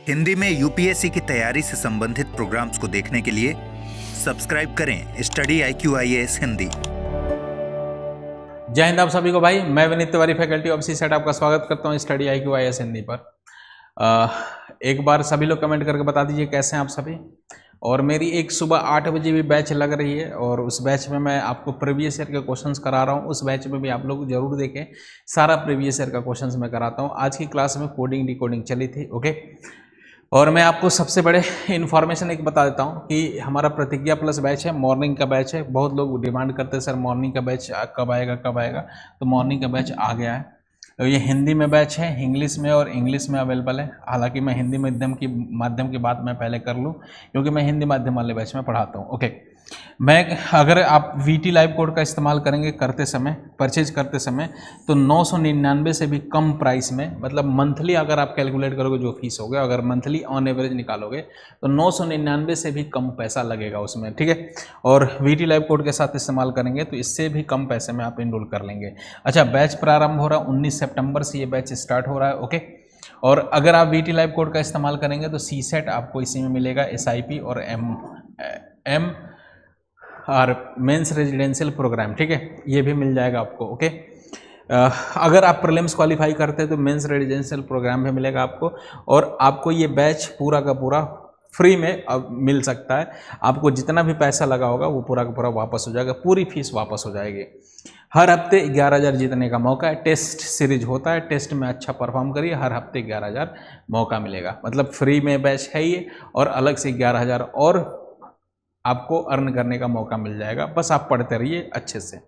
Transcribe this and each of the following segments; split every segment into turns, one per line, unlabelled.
हिंदी में यूपीएससी की तैयारी से संबंधित प्रोग्राम्स को देखने के लिए सब्सक्राइब करें स्टडी IQIAS हिंदी।
जय हिंद आप सभी को भाई, मैं Vineet Tiwari faculty of CSAT आपका स्वागत करता हूं स्टडी IQIAS हिंदी पर। एक बार सभी लोग कमेंट करके बता दीजिए कैसे हैं आप सभी। और मेरी एक सुबह 8 बजे भी बैच लग रही है और उस बैच में मैं आपको प्रीवियस ईयर के क्वेश्चंस करा रहा हूं। उस बैच में भी आप लोग जरूर देखें, सारा प्रीवियस ईयर का क्वेश्चंस मैं कराता हूं। आज की क्लास में कोडिंग डिकोडिंग चली थी, ओके। और मैं आपको सबसे बड़े इन्फॉर्मेशन एक बता देता हूं कि हमारा प्रतिज्ञा प्लस बैच है, मॉर्निंग का बैच है। बहुत लोग डिमांड करते हैं सर मॉर्निंग का बैच कब आएगा कब आएगा, तो मॉर्निंग का बैच आ गया है। तो ये हिंदी में बैच है, इंग्लिश में और इंग्लिश में अवेलेबल है। हालांकि मैं हिंदी माध्यम की बात मैं पहले कर लूँ क्योंकि मैं हिंदी माध्यम वाले बैच में पढ़ाता हूँ, ओके। मैं अगर आप VT लाइव कोड का इस्तेमाल करेंगे करते समय, परचेज करते समय, तो 999 से भी कम प्राइस में, मतलब मंथली अगर आप कैलकुलेट करोगे जो फीस होगा, अगर मंथली ऑन एवरेज निकालोगे तो 999 से भी कम पैसा लगेगा उसमें, ठीक है। और VT लाइव कोड के साथ इस्तेमाल करेंगे तो इससे भी कम पैसे में आप इनरोल कर लेंगे। अच्छा, बैच प्रारंभ हो रहा है 19 सितंबर से, ये बैच स्टार्ट हो रहा है, ओके। और अगर आप VT लाइव कोड का इस्तेमाल करेंगे तो CSET आपको इसी में मिलेगा, SIP और M और मेंस रेजिडेंशियल प्रोग्राम, ठीक है, ये भी मिल जाएगा आपको, ओके। अगर आप प्रीलिम्स क्वालिफाई करते हैं तो मेंस रेजिडेंशियल प्रोग्राम भी मिलेगा आपको। और आपको ये बैच पूरा का पूरा फ्री में अब मिल सकता है। आपको जितना भी पैसा लगा होगा वो पूरा का पूरा वापस हो जाएगा, पूरी फीस वापस हो जाएगी। हर हफ्ते 11,000 जीतने का मौका है। टेस्ट सीरीज होता है, टेस्ट में अच्छा परफॉर्म करिए, हर हफ्ते 11,000 मौका मिलेगा। मतलब फ्री में बैच है ये, और अलग से 11,000 और आपको अर्न करने का मौका मिल जाएगा। बस आप पढ़ते रहिए अच्छे से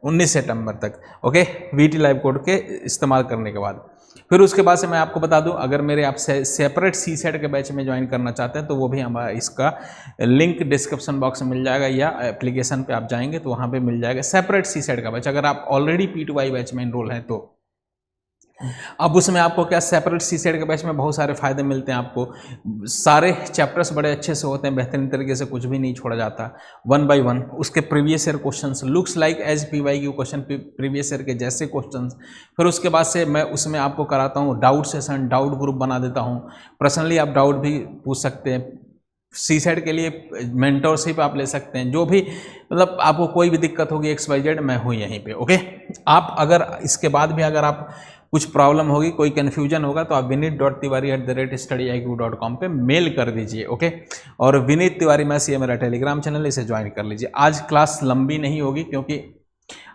19 सितंबर तक, ओके। VT लाइव कोड के इस्तेमाल करने के बाद फिर उसके बाद से मैं आपको बता दूं, अगर मेरे आप सेपरेट CSET के बैच में ज्वाइन करना चाहते हैं तो वो भी हमारा इसका लिंक डिस्क्रिप्शन बॉक्स में मिल जाएगा, या एप्लीकेशन पे आप जाएंगे तो वहाँ पे मिल जाएगा सेपरेट CSET का बैच। अगर आप ऑलरेडी P2I बैच में इनरोल हैं तो अब उसमें आपको क्या, सेपरेट CSET के बैच में बहुत सारे फायदे मिलते हैं आपको। सारे चैप्टर्स बड़े अच्छे से होते हैं, बेहतरीन तरीके से, कुछ भी नहीं छोड़ा जाता, 1 by 1। उसके previous year questions looks like as PYQ question, previous year के जैसे क्वेश्चंस। फिर उसके बाद से मैं उसमें आपको कराता हूँ डाउट सेशन, डाउट ग्रुप बना देता हूँ। पर्सनली आप डाउट भी पूछ सकते हैं। CSET के लिए मेंटरशिप आप ले सकते हैं। जो भी मतलब आपको कोई भी दिक्कत होगी XYZ, मैं हूँ यहीं पे, ओके। आप अगर इसके बाद भी अगर आप कुछ प्रॉब्लम होगी, कोई कन्फ्यूजन होगा, तो आप vineet.tiwari@studiiq.com पे मेल कर दीजिए, ओके। और विनीत तिवारी मैस, ये मेरा टेलीग्राम चैनल है, इसे ज्वाइन कर लीजिए। आज क्लास लंबी नहीं होगी क्योंकि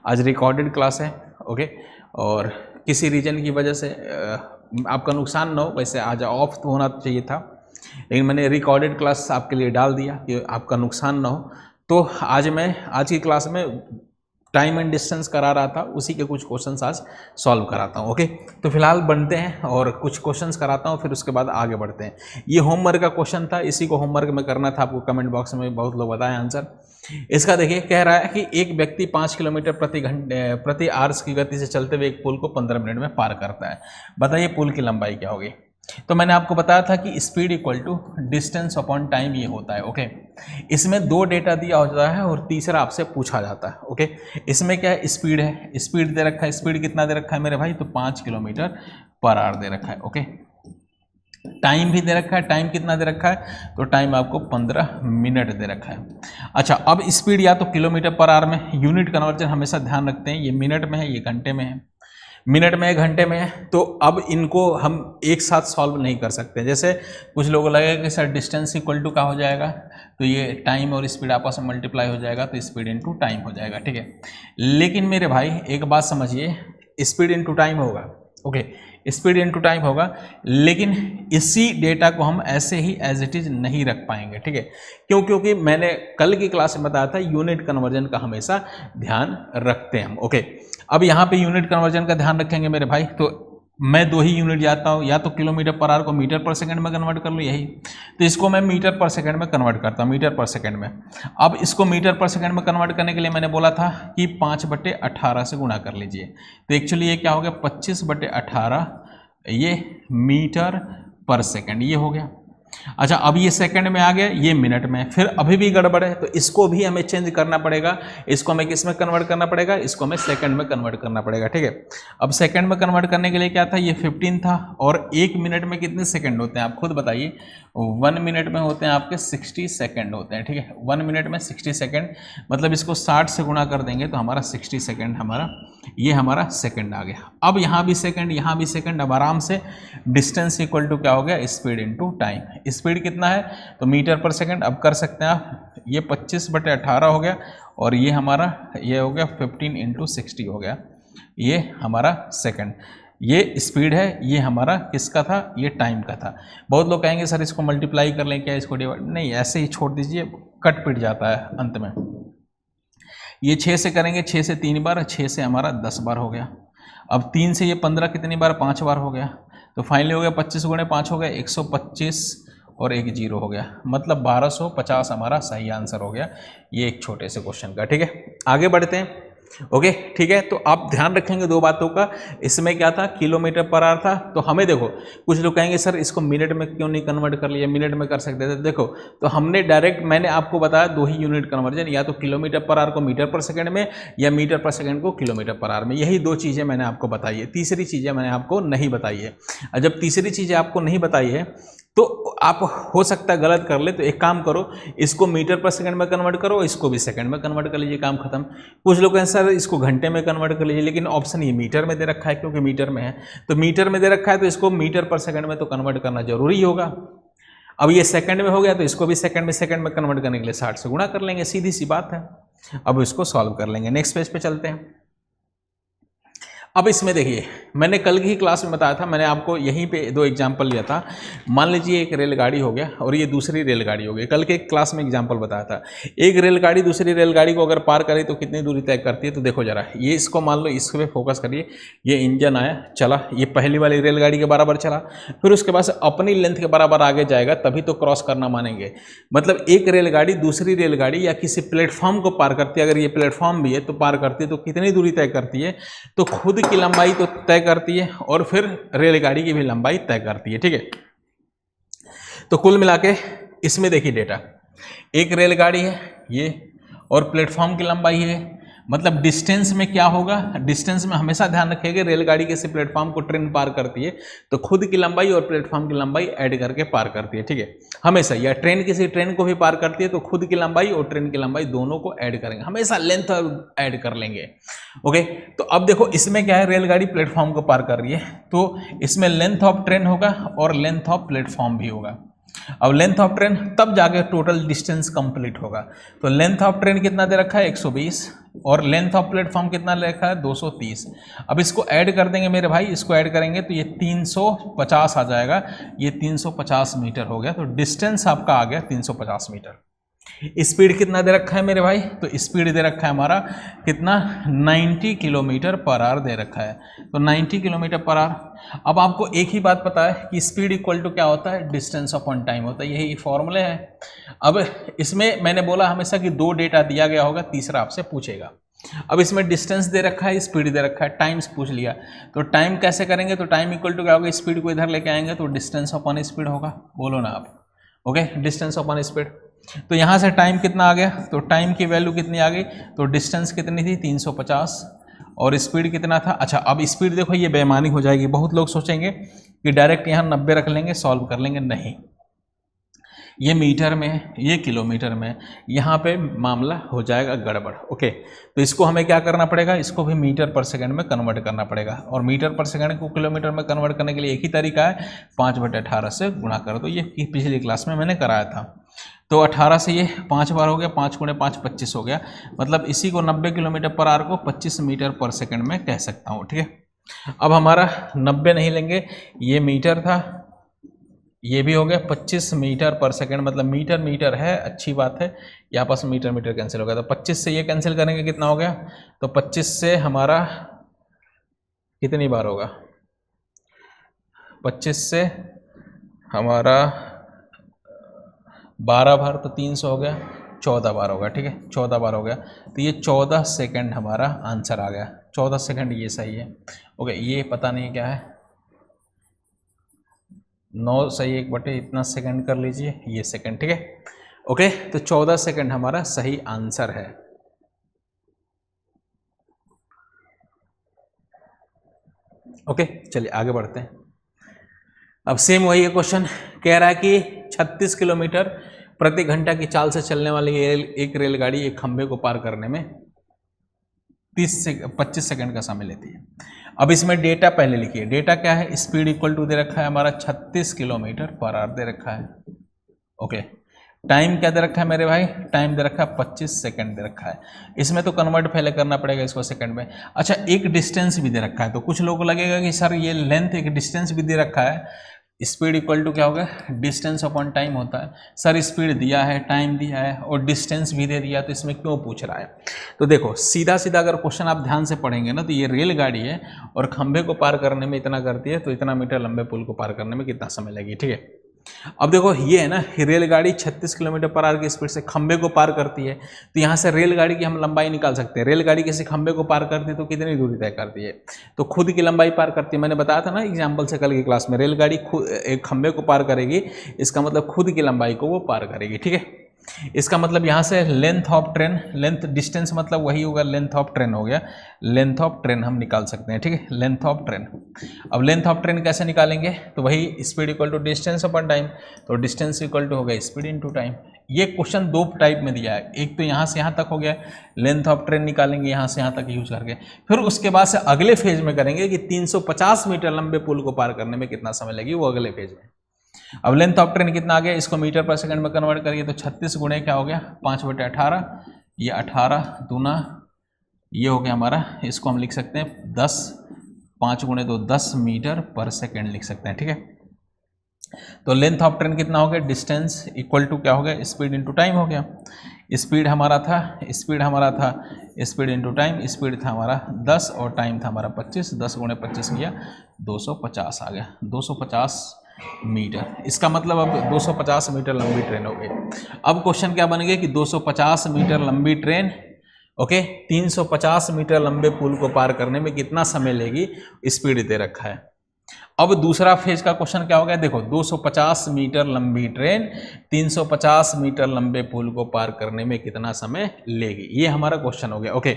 आज रिकॉर्डेड क्लास है, ओके। और किसी रीजन की वजह से आपका नुकसान ना हो, वैसे आज ऑफ तो होना चाहिए था, लेकिन मैंने रिकॉर्डेड क्लास आपके लिए डाल दिया कि आपका नुकसान ना हो। तो आज की क्लास में टाइम एंड डिस्टेंस करा रहा था, उसी के कुछ क्वेश्चंस आज सॉल्व कराता हूँ, ओके। तो फिलहाल बनते हैं और कुछ क्वेश्चंस कराता हूँ, फिर उसके बाद आगे बढ़ते हैं। ये होमवर्क का क्वेश्चन था, इसी को होमवर्क में करना था। आपको कमेंट बॉक्स में बहुत लोग बताएं आंसर इसका। देखिए, कह रहा है कि एक व्यक्ति 5 किलोमीटर प्रति आवर्स की गति से चलते हुए एक पुल को 15 मिनट में पार करता है। बताइए पुल की लंबाई क्या होगी। तो मैंने आपको बताया था कि speed equal to distance upon time ये होता है, ओके। इसमें 2 डेटा दिया होता है और तीसरा आपसे पूछा जाता है, ओके। इसमें क्या है, स्पीड है, स्पीड दे रखा है। स्पीड कितना दे रखा है मेरे भाई, तो 5 किलोमीटर पर आवर दे रखा है, ओके। टाइम भी दे रखा है, टाइम कितना दे रखा है, तो टाइम आपको 15 मिनट दे रखा है। अच्छा, अब स्पीड या तो किलोमीटर पर आवर में, यूनिट कन्वर्जन हमेशा ध्यान रखते हैं, ये मिनट में है, ये घंटे में है, मिनट में है, घंटे में है। तो अब इनको हम एक साथ सॉल्व नहीं कर सकते। जैसे कुछ लोगों को लगेगा कि सर डिस्टेंस इक्वल टू क्या हो जाएगा, तो ये टाइम और स्पीड आपस में मल्टीप्लाई हो जाएगा, तो स्पीड इनटू टाइम हो जाएगा, ठीक है। लेकिन मेरे भाई एक बात समझिए, स्पीड इनटू टाइम होगा, ओके, स्पीड इनटू टाइम होगा, लेकिन इसी डेटा को हम ऐसे ही एज इट इज नहीं रख पाएंगे, ठीक है। क्यों? क्योंकि मैंने कल की क्लास में बताया था यूनिट कन्वर्जन का हमेशा ध्यान रखते हैं हम, ओके। अब यहाँ पे यूनिट कन्वर्जन का ध्यान रखेंगे मेरे भाई, तो मैं 2 ही यूनिट जाता हूँ, या तो किलोमीटर पर आवर को मीटर पर सेकंड में कन्वर्ट कर लूँ, यही। तो इसको मैं मीटर पर सेकंड में कन्वर्ट करता हूँ, मीटर पर सेकंड में। अब इसको मीटर पर सेकंड में कन्वर्ट करने के लिए मैंने बोला था कि 5/18 से गुणा कर लीजिए। तो एक्चुअली ये क्या हो गया, 25/18, ये मीटर पर सेकंड ये हो गया। अच्छा, अब ये सेकंड में आ गया, ये मिनट में, फिर अभी भी गड़बड़ है, तो इसको भी हमें चेंज करना पड़ेगा। इसको हमें किस में कन्वर्ट करना पड़ेगा, इसको हमें सेकंड में कन्वर्ट करना पड़ेगा, ठीक है। अब सेकंड में कन्वर्ट करने के लिए क्या था, ये 15 था, और 1 मिनट में कितने सेकंड होते हैं आप खुद बताइए। 1 मिनट में होते हैं आपके 60 सेकंड होते हैं, ठीक है। 1 मिनट में 60 सेकंड, मतलब इसको 60 से गुणा कर देंगे तो हमारा 60 सेकंड हमारा, ये हमारा सेकंड आ गया। अब यहाँ भी सेकंड, यहाँ भी सेकंड, अब आराम से डिस्टेंस इक्वल टू क्या हो गया, स्पीड इनटू टाइम। स्पीड कितना है तो मीटर पर सेकंड, अब कर सकते हैं आप, ये 25/18 हो गया, और ये हमारा ये हो गया 15 × 60 हो गया, ये हमारा सेकंड। ये स्पीड है, ये हमारा किसका था, ये टाइम का था। बहुत लोग कहेंगे सर इसको मल्टीप्लाई कर लें क्या, इसको डिवाइड, नहीं ऐसे ही छोड़ दीजिए, कट पिट जाता है अंत में। ये 6 से करेंगे, 6 से 3 बार, 6 से हमारा 10 बार हो गया। अब 3 से ये 15 कितनी बार, 5 बार हो गया, तो फाइनली हो गया 25 × 5 हो गया 125, और एक 0 हो गया, मतलब 1250 हमारा सही आंसर हो गया, ये एक छोटे से क्वेश्चन का, ठीक है। आगे बढ़ते हैं, ओके, ठीक है। तो आप ध्यान रखेंगे 2 बातों का, इसमें क्या था, किलोमीटर पर आवर था, तो हमें देखो, कुछ लोग कहेंगे सर इसको मिनट में क्यों नहीं कन्वर्ट कर लिया, मिनट में कर सकते थे। देखो, तो हमने डायरेक्ट, मैंने आपको बताया 2 ही यूनिट कन्वर्जन, या तो किलोमीटर पर आवर को मीटर पर सेकंड में, या मीटर पर सेकंड को किलोमीटर पर आवर में, यही 2 चीज़ें मैंने आपको बताई है, तीसरी चीज़ें मैंने आपको नहीं बताई है। और जब तीसरी चीज़ें आपको नहीं बताई है तो आप हो सकता है गलत कर ले, तो एक काम करो, इसको मीटर पर सेकंड में कन्वर्ट करो, इसको भी सेकंड में कन्वर्ट कर लीजिए, काम खत्म। कुछ लोग हैं सर इसको घंटे में कन्वर्ट कर लीजिए, लेकिन ऑप्शन ये मीटर में दे रखा है, क्योंकि मीटर में है, तो मीटर में दे रखा है तो इसको मीटर पर सेकंड में तो कन्वर्ट करना जरूरी होगा। अब ये सेकंड में हो गया, तो इसको भी सेकंड में कन्वर्ट करने के लिए 60 से गुणा कर लेंगे, सीधी सी बात है। अब इसको सॉल्व कर लेंगे, नेक्स्ट पेज पे चलते हैं। अब इसमें देखिए, मैंने कल की ही क्लास में बताया था, मैंने आपको यहीं पे 2 एग्जाम्पल लिया था। मान लीजिए एक रेलगाड़ी हो गया और ये दूसरी रेलगाड़ी हो गई, कल के क्लास में एग्जाम्पल बताया था। एक रेलगाड़ी दूसरी रेलगाड़ी को अगर पार करे तो कितनी दूरी तय करती है, तो देखो जरा, ये इसको मान लो, इस पे फोकस करिए, ये इंजन आया, चला, ये पहली वाली रेलगाड़ी के बराबर चला, फिर उसके बाद अपनी लेंथ के बराबर आगे जाएगा, तभी तो क्रॉस करना मानेंगे। मतलब एक रेलगाड़ी दूसरी रेलगाड़ी या किसी प्लेटफॉर्म को पार करती है, अगर ये प्लेटफॉर्म भी है तो पार करती है, तो कितनी दूरी तय करती है, तो खुद की लंबाई तो तय करती है और फिर रेलगाड़ी की भी लंबाई तय करती है, ठीक है। तो कुल मिला के इसमें देखिए डेटा, एक रेलगाड़ी है ये, और प्लेटफॉर्म की लंबाई है, मतलब डिस्टेंस में क्या होगा, डिस्टेंस में हमेशा ध्यान रखिएगा, रेलगाड़ी किसी प्लेटफॉर्म को ट्रेन पार करती है तो खुद की लंबाई और प्लेटफॉर्म की लंबाई ऐड करके पार करती है, ठीक है, हमेशा। या ट्रेन किसी ट्रेन को भी पार करती है तो खुद की लंबाई और ट्रेन की लंबाई दोनों को ऐड करेंगे, हमेशा लेंथ ऐड कर लेंगे, ओके। तो अब देखो इसमें क्या है, रेलगाड़ी प्लेटफॉर्म को पार कर रही है, तो इसमें लेंथ ऑफ ट्रेन होगा और लेंथ ऑफ प्लेटफॉर्म भी होगा। अब लेंथ ऑफ ट्रेन तब जाके टोटल डिस्टेंस कंप्लीट होगा। तो लेंथ ऑफ ट्रेन कितना दे रखा है 120, और लेंथ ऑफ प्लेटफॉर्म कितना दे रखा है 230। अब इसको ऐड कर देंगे मेरे भाई, इसको ऐड करेंगे तो ये 350 आ जाएगा, ये 350 मीटर हो गया। तो डिस्टेंस आपका आ गया 350 मीटर। स्पीड कितना दे रखा है मेरे भाई, तो स्पीड दे रखा है हमारा कितना, 90 किलोमीटर पर आवर दे रखा है, तो 90 किलोमीटर पर आवर। अब आपको एक ही बात पता है कि स्पीड इक्वल टू क्या होता है, डिस्टेंस अपॉन टाइम होता है, यही फॉर्मूले है। अब इसमें मैंने बोला हमेशा कि 2 डेटा दिया गया होगा, तीसरा आपसे पूछेगा। अब इसमें डिस्टेंस दे रखा है, स्पीड दे रखा है, टाइम्स पूछ लिया, तो टाइम कैसे करेंगे, तो टाइम इक्वल टू क्या होगा, स्पीड को इधर लेके आएंगे तो डिस्टेंस अपॉन स्पीड होगा, बोलो ना आप, ओके, डिस्टेंस अपॉन स्पीड। तो यहाँ से टाइम कितना आ गया, तो टाइम की वैल्यू कितनी आ गई, तो डिस्टेंस कितनी थी 350, और स्पीड कितना था। अच्छा, अब स्पीड देखो ये बेईमानी हो जाएगी, बहुत लोग सोचेंगे कि डायरेक्ट यहाँ 90 रख लेंगे सॉल्व कर लेंगे, नहीं, ये मीटर में, ये किलोमीटर में, यहाँ पे मामला हो जाएगा गड़बड़, ओके। तो इसको हमें क्या करना पड़ेगा, इसको भी मीटर पर सेकंड में कन्वर्ट करना पड़ेगा, और मीटर पर सेकंड को किलोमीटर में कन्वर्ट करने के लिए एक ही तरीका है, 5/18 से गुणा करो। तो ये पिछली क्लास में मैंने कराया था। तो 18 से ये 5 बार हो गया, 5 × 5 25 हो गया, मतलब इसी को 90 किलोमीटर पर आवर को 25 मीटर पर सेकंड में कह सकता हूँ, ठीक है। अब हमारा 90 नहीं लेंगे, ये मीटर था, ये भी हो गया 25 मीटर पर सेकंड, मतलब मीटर मीटर है, अच्छी बात है, ये आपस में मीटर मीटर कैंसिल हो गया, तो 25 से ये कैंसिल करेंगे कितना हो गया, तो 25 से हमारा कितनी बार होगा, 25 से हमारा 12 बार, तो 300 हो गया, 14 बार होगा, ठीक है, 14 बार हो गया। तो ये 14 सेकंड हमारा आंसर आ गया, 14 सेकंड ये सही है, ओके। ये पता नहीं क्या है, 9 सही 1/, इतना सेकंड कर लीजिए, ये सेकंड, ठीक है। ओके, तो 14 सेकंड हमारा सही आंसर है। ओके, चलिए आगे बढ़ते हैं। अब सेम वही है क्वेश्चन, कह रहा है कि 36 किलोमीटर प्रति घंटा की चाल से चलने वाली एक रेलगाड़ी एक खंभे को पार करने में 25 सेकंड का समय लेती है। अब इसमें डेटा पहले लिखिए। डेटा क्या है? स्पीड इक्वल टू दे रखा है हमारा 36 किलोमीटर पर आवर दे रखा है। ओके, टाइम क्या दे रखा है मेरे भाई? टाइम दे रखा है 25 सेकंड दे रखा है। इसमें तो कन्वर्ट पहले करना पड़ेगा इसको सेकंड में। अच्छा, एक डिस्टेंस भी दे रखा है, तो कुछ लोगों को लगेगा कि सर ये लेंथ, एक डिस्टेंस भी दे रखा है, स्पीड इक्वल टू क्या होगा? डिस्टेंस अपॉन टाइम होता है। सर स्पीड दिया है, टाइम दिया है और डिस्टेंस भी दे दिया, तो इसमें क्यों पूछ रहा है? तो देखो, सीधा सीधा अगर क्वेश्चन आप ध्यान से पढ़ेंगे ना, तो ये रेलगाड़ी है और खंभे को पार करने में इतना करती है, तो इतना मीटर लंबे पुल को पार करने में कितना समय लगेगी, ठीक है। अब देखो ये है ना, रेलगाड़ी 36 किलोमीटर पर आवर की स्पीड से खंबे को पार करती है, तो यहाँ से रेलगाड़ी की हम लंबाई निकाल सकते हैं। रेलगाड़ी किसी खंबे को पार करती है तो कितनी दूरी तय करती है? तो खुद की लंबाई पार करती है। मैंने बताया था ना एग्जाम्पल से कल की क्लास में, रेलगाड़ी खुद एक खंबे को पार करेगी, इसका मतलब खुद की लंबाई को वो पार करेगी, ठीक है। इसका मतलब यहाँ से length of train, length distance मतलब वही होगा, लेंथ ऑफ ट्रेन हो गया, लेंथ ऑफ ट्रेन हम निकाल सकते हैं, ठीक है, लेंथ ऑफ ट्रेन। अब लेंथ ऑफ ट्रेन कैसे निकालेंगे? तो वही speed equal to distance upon time, तो डिस्टेंस इक्वल टू हो गया स्पीड इनटू टाइम। ये क्वेश्चन दो टाइप में दिया है, एक तो यहाँ से यहाँ तक हो गया, लेंथ ऑफ ट्रेन निकालेंगे यहाँ से यहाँ तक यूज करके, फिर उसके बाद से अगले फेज में करेंगे कि 350 मीटर लंबे पुल को पार करने में कितना समय लगेगी, वो अगले फेज में। अब लेंथ ऑफ ट्रेन कितना आ गया, इसको मीटर पर सेकंड में कन्वर्ट करिए, तो 36 गुणे क्या हो गया 5/18, ये 18 दूना ये हो गया हमारा, इसको हम लिख सकते हैं 10, 5 गुणे 2 10 मीटर पर सेकंड लिख सकते हैं, ठीक है। तो लेंथ ऑफ ट्रेन कितना हो गया? डिस्टेंस इक्वल टू क्या हो गया? स्पीड इंटू टाइम हो गया। स्पीड हमारा था स्पीड इंटू टाइम, स्पीड था हमारा 10 और टाइम था हमारा 25, 10 गुणे 25 किया 250 आ गया, 250 मीटर। इसका मतलब अब 250 मीटर लंबी ट्रेन हो गई। अब क्वेश्चन क्या बन गया कि 250 मीटर लंबी ट्रेन, ओके, 350 मीटर लंबे पुल को पार करने में कितना समय लेगी, स्पीड दे रखा है। अब दूसरा फेज का क्वेश्चन क्या हो गया? देखो, 250 मीटर लंबी ट्रेन 350 मीटर लंबे पुल को पार करने में कितना समय लेगी, ये हमारा क्वेश्चन हो गया, ओके।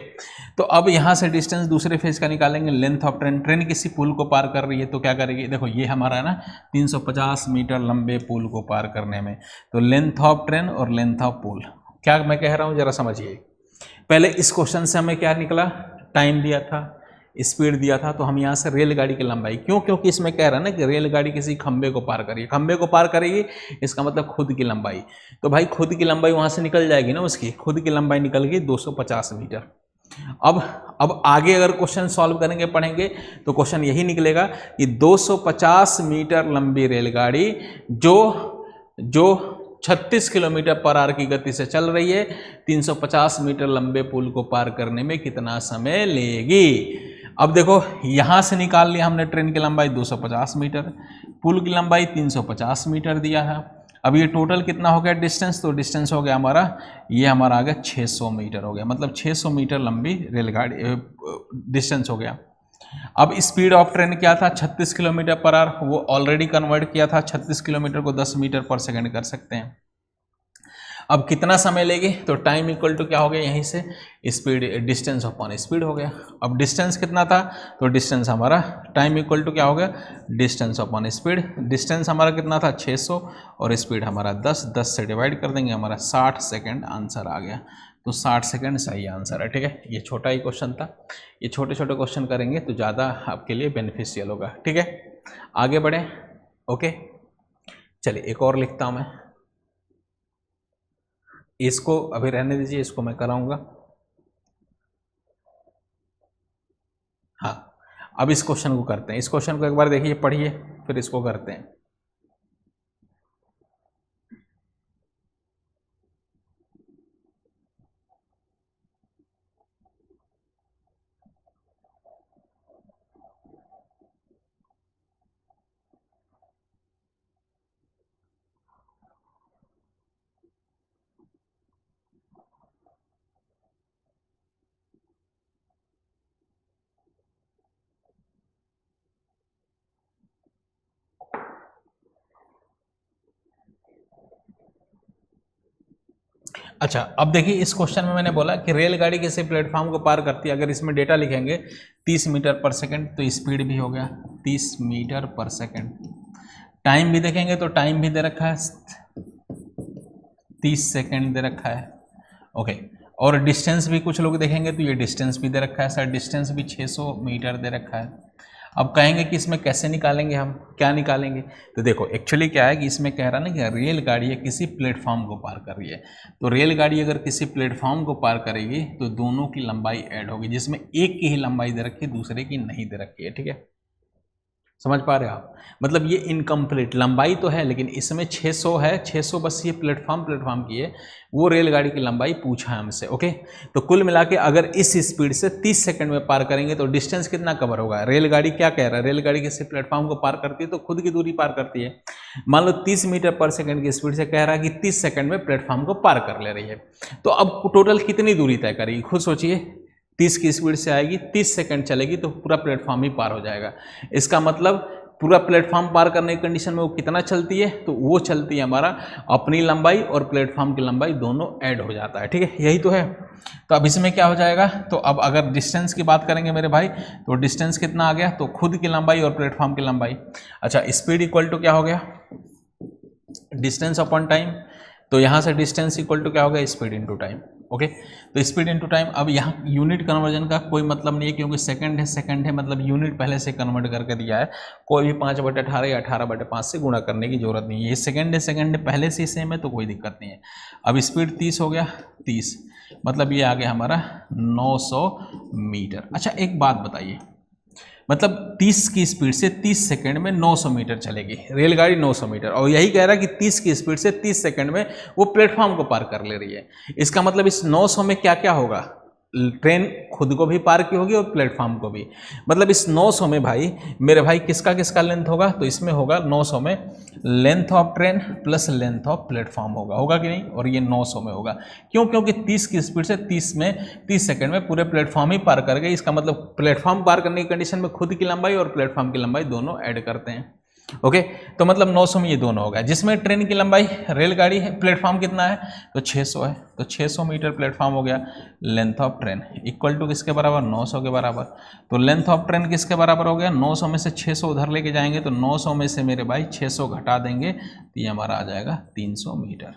तो अब यहाँ से डिस्टेंस दूसरे फेज का निकालेंगे, लेंथ ऑफ ट्रेन। ट्रेन किसी पुल को पार कर रही है तो क्या करेगी? देखो ये हमारा है ना 350 मीटर लंबे पुल को पार करने में, तो लेंथ ऑफ ट्रेन और लेंथ ऑफ पुल, क्या मैं कह रहा हूँ जरा समझिए। पहले इस क्वेश्चन से हमें क्या निकला? टाइम दिया था, स्पीड दिया था, तो हम यहाँ से रेलगाड़ी की लंबाई, क्यों? क्योंकि इसमें कह रहा है ना कि रेलगाड़ी किसी खंबे को पार करेगी, खंबे को पार करेगी इसका मतलब खुद की लंबाई, तो भाई खुद की लंबाई वहाँ से निकल जाएगी ना, उसकी खुद की लंबाई निकल गई 250 मीटर। अब आगे अगर क्वेश्चन सॉल्व करेंगे, पढ़ेंगे, तो क्वेश्चन यही निकलेगा कि 250 मीटर लंबी रेलगाड़ी जो 36 किलोमीटर पर आवर की गति से चल रही है, 350 मीटर लंबे पुल को पार करने में कितना समय लेगी। अब देखो यहाँ से निकाल लिया हमने ट्रेन की लंबाई 250 मीटर, पुल की लंबाई 350 मीटर दिया है। अब ये टोटल कितना हो गया डिस्टेंस? तो डिस्टेंस हो गया हमारा, ये हमारा आ गया 600 मीटर हो गया, मतलब 600 मीटर लंबी रेलगाड़ी डिस्टेंस हो गया। अब स्पीड ऑफ ट्रेन क्या था? 36 किलोमीटर पर आवर, वो ऑलरेडी कन्वर्ट किया था, 36 किलोमीटर को 10 मीटर पर सेकंड कर सकते हैं। अब कितना समय लेगी? तो टाइम इक्वल टू क्या हो गया यहीं से स्पीड, डिस्टेंस अपॉन स्पीड हो गया। अब डिस्टेंस कितना था? तो डिस्टेंस हमारा, टाइम इक्वल टू क्या हो गया? Distance upon speed. डिस्टेंस हमारा कितना था? 600 और स्पीड हमारा 10, 10 से डिवाइड कर देंगे, हमारा 60 सेकेंड आंसर आ गया। तो 60 सेकेंड सही आंसर है, ठीक है। ये छोटा ही क्वेश्चन था, ये छोटे छोटे क्वेश्चन करेंगे तो ज़्यादा आपके लिए बेनिफिशियल होगा, ठीक है। आगे बढ़ें, ओके। चलिए एक और लिखता हूँ मैं, इसको अभी रहने दीजिए, इसको मैं कराऊंगा। हाँ, अब इस क्वेश्चन को करते हैं, इस क्वेश्चन को एक बार देखिए, पढ़िए, फिर इसको करते हैं। अच्छा, अब देखिए इस क्वेश्चन में मैंने बोला कि रेलगाड़ी किसी प्लेटफॉर्म को पार करती है, अगर इसमें डेटा लिखेंगे 30 मीटर पर सेकंड तो स्पीड भी हो गया 30 मीटर पर सेकंड। टाइम भी देखेंगे तो टाइम भी दे रखा है 30 सेकंड दे रखा है। ओके, और डिस्टेंस भी कुछ लोग देखेंगे तो ये डिस्टेंस भी दे रखा है सर, डिस्टेंस भी 600 मीटर दे रखा है। अब कहेंगे कि इसमें कैसे निकालेंगे, हम क्या निकालेंगे? तो देखो एक्चुअली क्या है कि इसमें कह रहा ना कि रेलगाड़ी किसी प्लेटफॉर्म को पार कर रही है, तो रेलगाड़ी अगर किसी प्लेटफॉर्म को पार करेगी तो दोनों की लंबाई ऐड होगी, जिसमें एक की ही लंबाई दे रखी है दूसरे की नहीं दे रखी है। ठीक है, समझ पा रहे हो आप? मतलब ये इनकम्प्लीट लंबाई तो है लेकिन इसमें 600 है, 600 बस ये प्लेटफॉर्म की है, वो रेलगाड़ी की लंबाई पूछा है हमसे। ओके, तो कुल मिला के अगर इस स्पीड से 30 सेकंड में पार करेंगे तो डिस्टेंस कितना कवर होगा? रेलगाड़ी क्या कह रहा है, रेलगाड़ी किसी प्लेटफॉर्म को पार करती है तो खुद की दूरी पार करती है। मान लो 30 मीटर पर सेकंड की स्पीड से कह रहा है कि 30 सेकंड में प्लेटफॉर्म को पार कर ले रही है, तो अब टोटल कितनी दूरी तय करेगी? खुद सोचिए, 30 की स्पीड से आएगी, 30 सेकंड चलेगी तो पूरा प्लेटफॉर्म ही पार हो जाएगा। इसका मतलब पूरा प्लेटफॉर्म पार करने की कंडीशन में वो कितना चलती है? तो वो चलती है हमारा अपनी लंबाई और प्लेटफॉर्म की लंबाई दोनों ऐड हो जाता है। ठीक है, यही तो है। तो अब इसमें क्या हो जाएगा? तो अब अगर डिस्टेंस की बात करेंगे मेरे भाई, तो डिस्टेंस कितना आ गया? तो खुद की लंबाई और प्लेटफॉर्म की लंबाई। अच्छा, स्पीड इक्वल टू क्या हो गया? Distance upon time. तो यहाँ से डिस्टेंस इक्वल टू क्या हो गया? Speed into time. ओके, तो स्पीड इंटू टाइम। अब यहाँ यूनिट कन्वर्जन का कोई मतलब नहीं है क्योंकि सेकंड है मतलब यूनिट पहले से कन्वर्ट करके दिया है, कोई भी 5/18 या 18/5 से गुणा करने की जरूरत नहीं है। ये सेकंड है पहले से सेम है तो कोई दिक्कत नहीं है। अब स्पीड 30 हो गया, 30 मतलब ये आ गया हमारा 900 मीटर। अच्छा, एक बात बताइए, मतलब 30 की स्पीड से 30 सेकंड में 900 मीटर चलेगी रेलगाड़ी, 900 मीटर, और यही कह रहा है कि 30 की स्पीड से 30 सेकंड में वो प्लेटफॉर्म को पार कर ले रही है। इसका मतलब इस 900 में क्या क्या होगा? ट्रेन खुद को भी पार की होगी और प्लेटफॉर्म को भी। मतलब इस 900 में भाई मेरे भाई किसका किसका लेंथ होगा? तो इसमें होगा 900 में length of train plus length of platform होगा कि नहीं? और ये 900 में होगा। क्यों? क्योंकि 30 की स्पीड से 30 सेकंड में पूरे प्लेटफॉर्म ही पार कर गए। इसका मतलब प्लेटफॉर्म पार करने की कंडीशन में खुद की लंबाई और प्लेटफॉर्म की लंबाई दोनों ऐड करते हैं। ओके, तो मतलब 900 में ये दोनों होगा, जिसमें ट्रेन की लंबाई, रेलगाड़ी है, प्लेटफॉर्म कितना है? तो 600 है, तो 600 मीटर प्लेटफॉर्म हो गया। Length of train equal to किसके बराबर? 900 के बराबर। तो लेंथ ऑफ ट्रेन किसके बराबर हो गया? 900 में से 600 उधर लेके जाएंगे तो 900 में से मेरे भाई 600 घटा देंगे तो ये हमारा आ जाएगा 300 मीटर।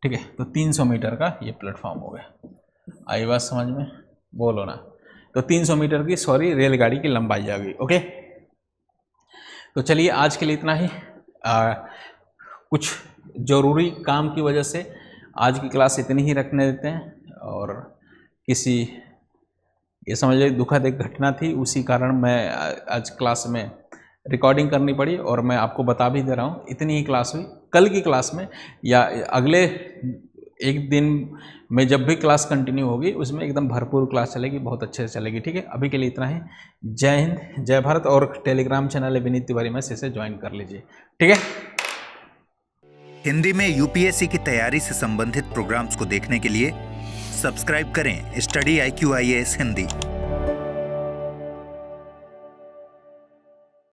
ठीक है, तो 300 मीटर का ये प्लेटफॉर्म हो गया। आई बात समझ में? बोलो ना। तो 300 मीटर की रेलगाड़ी की लंबाई आ गई। ओके, तो चलिए आज के लिए इतना ही। कुछ ज़रूरी काम की वजह से आज की क्लास इतनी ही रखने देते हैं, और किसी ये समझ लीजिए दुखद एक घटना थी, उसी कारण मैं आज क्लास में रिकॉर्डिंग करनी पड़ी, और मैं आपको बता भी दे रहा हूँ इतनी ही क्लास हुई। कल की क्लास में या अगले एक दिन में जब भी क्लास कंटिन्यू होगी उसमें एकदम भरपूर क्लास चलेगी, बहुत अच्छे से चलेगी। ठीक है, अभी के लिए इतना ही। जय हिंद, जय भारत। और टेलीग्राम चैनल है विनीत तिवारी में, इसे ज्वाइन कर लीजिए। ठीक है,
हिंदी में यूपीएससी की तैयारी से संबंधित प्रोग्राम्स को देखने के लिए सब्सक्राइब करें स्टडी IQ IAS हिंदी।